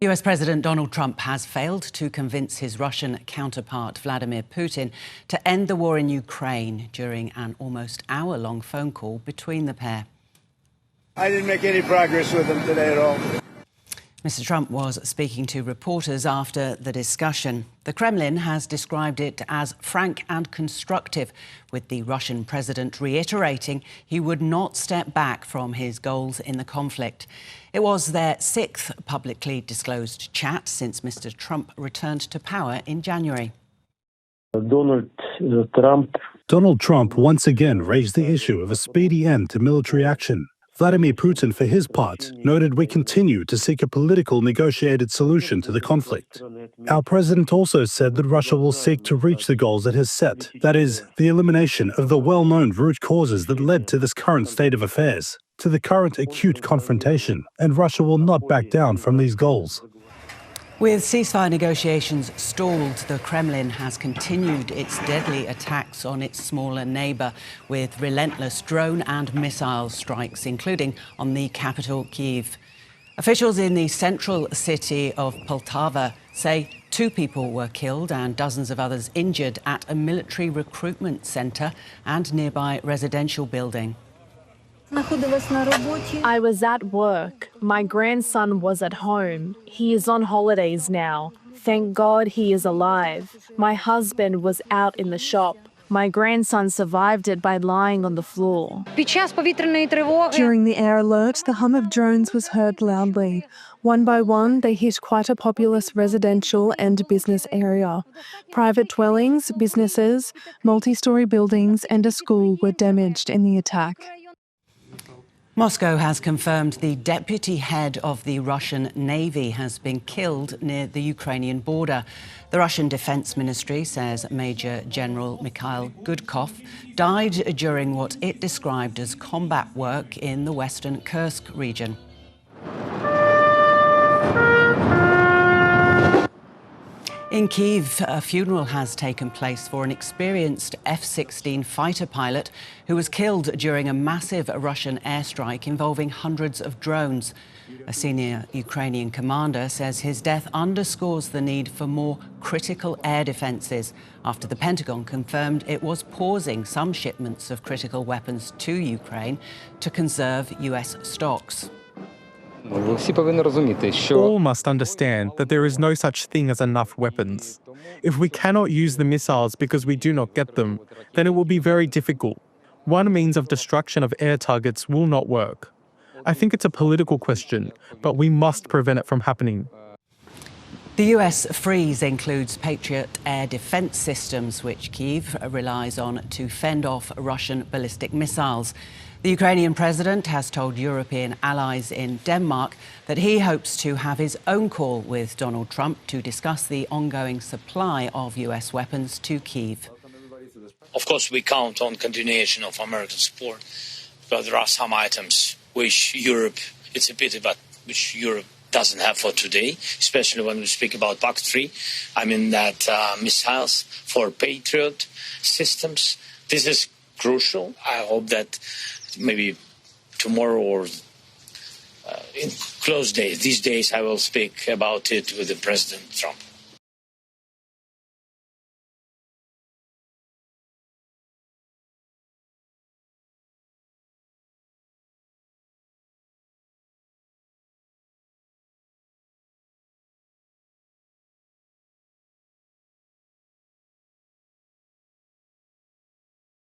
US President Donald Trump has failed to convince his Russian counterpart Vladimir Putin to end the war in Ukraine during an almost hour-long phone call between the pair. I didn't make any progress with him today at all. Mr. Trump was speaking to reporters after the discussion. The Kremlin has described it as frank and constructive, with the Russian president reiterating he would not step back from his goals in the conflict. It was their sixth publicly disclosed chat since Mr. Trump returned to power in January. Donald Trump once again raised the issue of a speedy end to military action. Vladimir Putin, for his part, noted we continue to seek a political negotiated solution to the conflict. Our president also said that Russia will seek to reach the goals it has set, that is, the elimination of the well-known root causes that led to this current state of affairs, to the current acute confrontation, and Russia will not back down from these goals. With ceasefire negotiations stalled, the Kremlin has continued its deadly attacks on its smaller neighbour with relentless drone and missile strikes, including on the capital, Kyiv. Officials in the central city of Poltava say 2 people were killed and dozens of others injured at a military recruitment centre and nearby residential building. I was at work. My grandson was at home. He is on holidays now. Thank God he is alive. My husband was out in the shop. My grandson survived it by lying on the floor. During the air alert, the hum of drones was heard loudly. One by one, they hit quite a populous residential and business area. Private dwellings, businesses, multi-storey buildings and a school were damaged in the attack. Moscow has confirmed the deputy head of the Russian Navy has been killed near the Ukrainian border. The Russian Defense Ministry says Major General Mikhail Gudkov died during what it described as combat work in the western Kursk region. In Kyiv, a funeral has taken place for an experienced F-16 fighter pilot who was killed during a massive Russian airstrike involving hundreds of drones. A senior Ukrainian commander says his death underscores the need for more critical air defences after the Pentagon confirmed it was pausing some shipments of critical weapons to Ukraine to conserve US stocks. All must understand that there is no such thing as enough weapons. If we cannot use the missiles because we do not get them, then it will be very difficult. One means of destruction of air targets will not work. I think it's a political question, but we must prevent it from happening. The US freeze includes Patriot air defence systems, which Kyiv relies on to fend off Russian ballistic missiles. The Ukrainian president has told European allies in Denmark that he hopes to have his own call with Donald Trump to discuss the ongoing supply of US weapons to Kyiv. Of course, we count on continuation of American support, but there are some items which Europe, it's a pity, but which Europe doesn't have for today, especially when we speak about PAC-3. I mean that missiles for Patriot systems. This is crucial. I hope that maybe tomorrow or in close days, these days, I will speak about it with the President Trump.